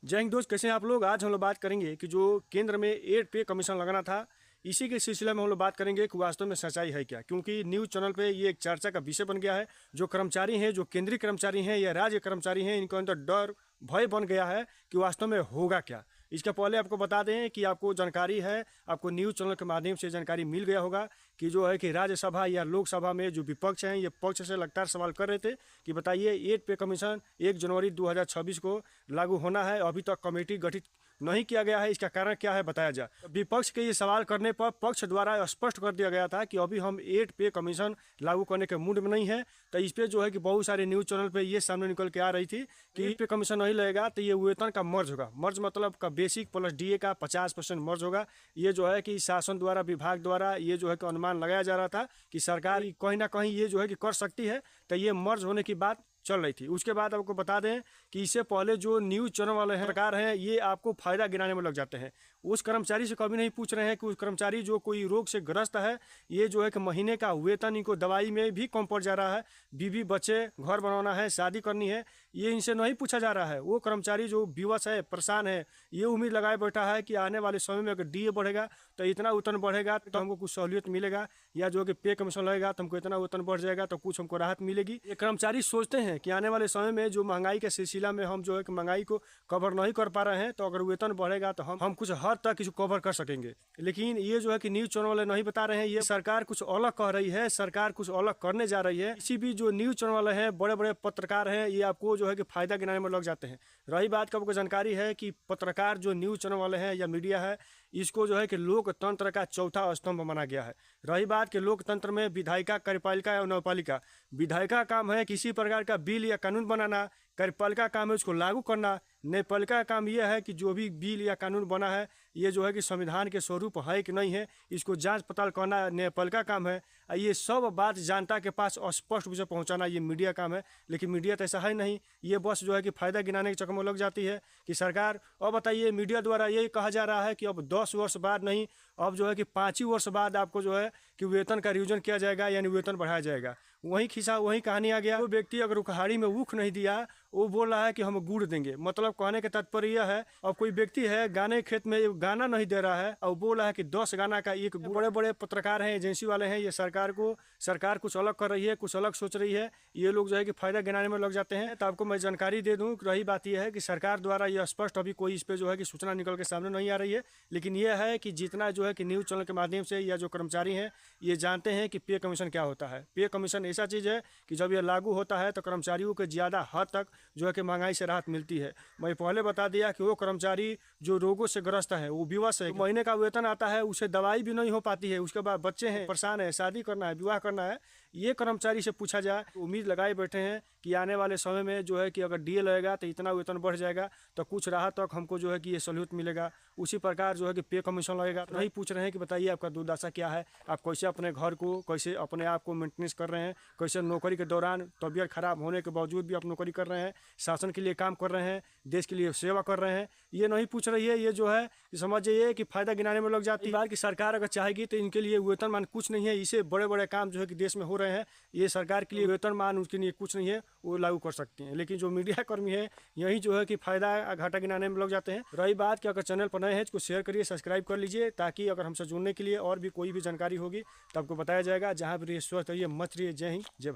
जय हिंद दोस्त, कैसे हैं आप लोग। आज हम लोग बात करेंगे कि जो केंद्र में 8 पे कमीशन लगाना था, इसी के सिलसिले में हम लोग बात करेंगे कि वास्तव में सच्चाई है क्या। क्योंकि न्यूज़ चैनल पे ये एक चर्चा का विषय बन गया है। जो कर्मचारी हैं, जो केंद्रीय कर्मचारी हैं या राज्य कर्मचारी हैं, इनके अंदर डर भय बन गया है कि वास्तव में होगा क्या। इसके पहले आपको बता दें कि आपको जानकारी है, आपको न्यूज़ चैनल के माध्यम से जानकारी मिल गया होगा कि जो है कि राज्यसभा या लोकसभा में जो विपक्ष हैं, ये पक्ष से लगातार सवाल कर रहे थे कि बताइए 8 पे कमीशन 1 जनवरी 2026 को लागू होना है, अभी तक कमेटी गठित नहीं किया गया है, इसका कारण क्या है बताया जाए। विपक्ष के ये सवाल करने पर पक्ष द्वारा स्पष्ट कर दिया गया था कि अभी हम 8 पे कमीशन लागू करने के मूड में नहीं है। तो इस पे जो है कि बहुत सारे न्यूज़ चैनल पे ये सामने निकल के आ रही थी कि 8 पे कमीशन नहीं लगेगा तो ये वेतन का मर्ज होगा। मर्ज मतलब का बेसिक प्लस डीए का 50% मर्ज होगा। ये जो है कि शासन द्वारा, विभाग द्वारा ये जो है कि अनुमान लगाया जा रहा था कि सरकार कहीं ना कहीं ये जो है कि कर सकती है। तो ये मर्ज होने की बात चल रही थी। उसके बाद आपको बता दें कि इससे पहले जो न्यूज़ चैनल वाले हैं, सरकार हैं, ये आपको फायदा गिनाने में लग जाते हैं। उस कर्मचारी से कभी नहीं पूछ रहे हैं कि उस कर्मचारी जो कोई रोग से ग्रस्त है, ये जो है कि महीने का वेतन इनको दवाई में भी कम पड़ जा रहा है, बीवी बच्चे, घर बनाना है, शादी करनी है, ये इनसे नहीं पूछा जा रहा है। वो कर्मचारी जो विवश है, परेशान है, ये उम्मीद लगाए बैठा है कि आने वाले समय में अगर डीए बढ़ेगा तो इतना वेतन बढ़ेगा तो हमको कुछ सहूलियत मिलेगा, या जो कि पे कमीशन लगेगा तो हमको इतना वेतन बढ़ जाएगा तो कुछ हमको राहत मिलेगी। ये कर्मचारी सोचते हैं कि आने वाले समय में जो महंगाई के सिलसिला में हम जो है कि महंगाई को कवर नहीं कर पा रहे हैं, तो अगर वेतन बढ़ेगा तो हम कुछ हद तक इसको कवर कर सकेंगे। लेकिन ये जो है कि न्यूज़ चैनल वाले नहीं बता रहे हैं। ये सरकार कुछ अलग कह रही है, सरकार कुछ अलग करने जा रही है। किसी भी जो न्यूज़ चैनल वाले हैं, बड़े बड़े पत्रकार हैं, ये आपको जो है कि फायदा गिनाने में लग जाते हैं। रही बात का आपको जानकारी है कि पत्रकार जो न्यूज़ चैनल वाले हैं या मीडिया है, इसको जो है कि लोकतंत्र का चौथा स्तंभ माना गया है। रही बात कि लोकतंत्र में विधायिका, कार्यपालिका या न्यायपालिका, विधायिका का काम है किसी प्रकार का बिल या कानून बनाना, कार्यपालिका काम है उसको लागू करना, न्यायपालिका का काम यह है कि जो भी बिल या कानून बना है ये जो है कि संविधान के स्वरूप है कि नहीं है, इसको जांच पड़ताल करना न्यायपालिका काम है। ये सब बात जनता के पास स्पष्ट रूप से पहुंचाना ये मीडिया काम है। लेकिन मीडिया तो ऐसा है नहीं, ये बस जो है कि फायदा गिनाने के चक्कर में लग जाती है कि सरकार। और बताइए, मीडिया द्वारा यही कहा जा रहा है कि अब 10 वर्ष बाद नहीं, अब जो है कि 5 ही वर्ष बाद आपको जो है कि वेतन का रिविजन किया जाएगा, यानी वेतन बढ़ाया जाएगा। वही खिस्सा वही कहानी आ गया। वो व्यक्ति अगर उखाड़ी में ऊख नहीं दिया, वो बोल रहा है कि हम गुड़ देंगे। मतलब कहने का तात्पर्य यह है, अब कोई व्यक्ति है गाने खेत में गाना नहीं दे रहा है और बोल रहा है कि 10 गाना का एक। बड़े बड़े पत्रकार हैं, एजेंसी वाले हैं, ये सरकार कुछ अलग कर रही है, कुछ अलग सोच रही है। ये लोग जो है कि फायदा गिनाने में लग जाते हैं। तो आपको मैं जानकारी दे दूं, रही बात यह है कि सरकार द्वारा यह स्पष्ट अभी कोई इस पे जो है कि सूचना निकल के सामने नहीं आ रही है। लेकिन यह है कि जितना जो है कि न्यूज़ चैनल के माध्यम से या जो कर्मचारी हैं, ये जानते हैं कि पे कमीशन क्या होता है। पे कमीशन ऐसा चीज़ है कि जब यह लागू होता है तो कर्मचारियों को ज़्यादा हद तक जो है कि महंगाई से राहत मिलती है। मैं पहले बता दिया कि वो कर्मचारी जो रोगों से ग्रस्त है, वो विवश है, महीने का वेतन आता है, उसे दवाई भी नहीं हो पाती है, उसके बाद बच्चे हैं, परेशान है, शादी करना है, विवाह करना है। ये कर्मचारी से पूछा जाए तो उम्मीद लगाए बैठे हैं कि आने वाले समय में जो है कि अगर डीए लगेगा तो इतना वेतन बढ़ जाएगा तो कुछ राहत तक हमको जो है कि ये सहूलियत मिलेगा। उसी प्रकार जो है कि पे कमीशन लगेगा। नहीं पूछ रहे हैं कि बताइए आपका दुर्दशा क्या है, आप कैसे अपने घर को, कैसे अपने आप को मेंटेनेंस कर रहे हैं, कैसे नौकरी के दौरान तबीयत खराब होने के बावजूद भी आप नौकरी कर रहे हैं, शासन के लिए काम कर रहे हैं, देश के लिए सेवा कर रहे हैं। ये नहीं पूछ रही है। ये जो है समझिए कि फायदा गिनाने में लग जाती है। कि सरकार अगर चाहेगी तो इनके लिए वेतनमान कुछ नहीं है। इसे बड़े बड़े काम जो है कि देश में हो रहे हैं, ये सरकार के लिए वेतनमान उसके लिए कुछ नहीं है, वो लागू कर सकती हैं। लेकिन जो मीडिया कर्मी है, यही जो है कि फायदा घाटा गिनाने में लग जाते हैं। रही बात कि अगर चैनल पर नए हैं तो शेयर करिए, सब्सक्राइब कर लीजिए, ताकि अगर हमसे जुड़ने के लिए और भी कोई भी जानकारी होगी तो आपको बताया जाएगा। जहाँ भी रहिए स्वस्थ रहिए, मत रहिए। जय हिंद, जय भारत।